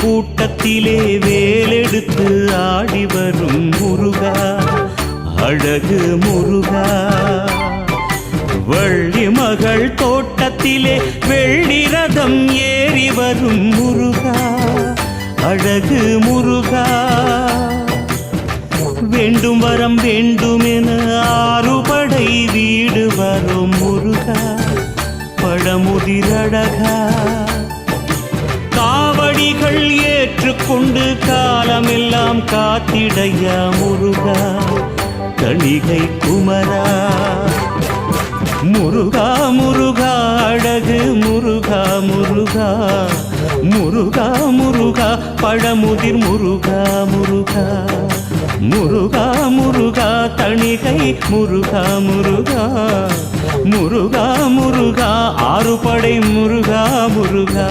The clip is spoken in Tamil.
கூட்டத்திலே வேலெடுத்து ஆடி வரும் முருகா, அழகு முருகா. வள்ளி மகள் தோட்டத்திலே வெள்ளி ரதம் ஏறி வரும் முருகா, அழகு முருகா. வேண்டும் வரம் வேண்டுமென ஆறுபடை வீடு வரும் முருகா, பழமுதிரழகா. காவடிகள் ஏற்றுக்கொண்டு காலமெல்லாம் காத்திடையா முருகா, கணிகை குமரா. முருகா முருகா அழகு முருகா முருகா, முருகா முருகா பழமுதிர் முருகா முருகா, முருகா முருகா தணிகை முருகா முருகா, முருகா முருகா ஆறுபடை முருகா முருகா.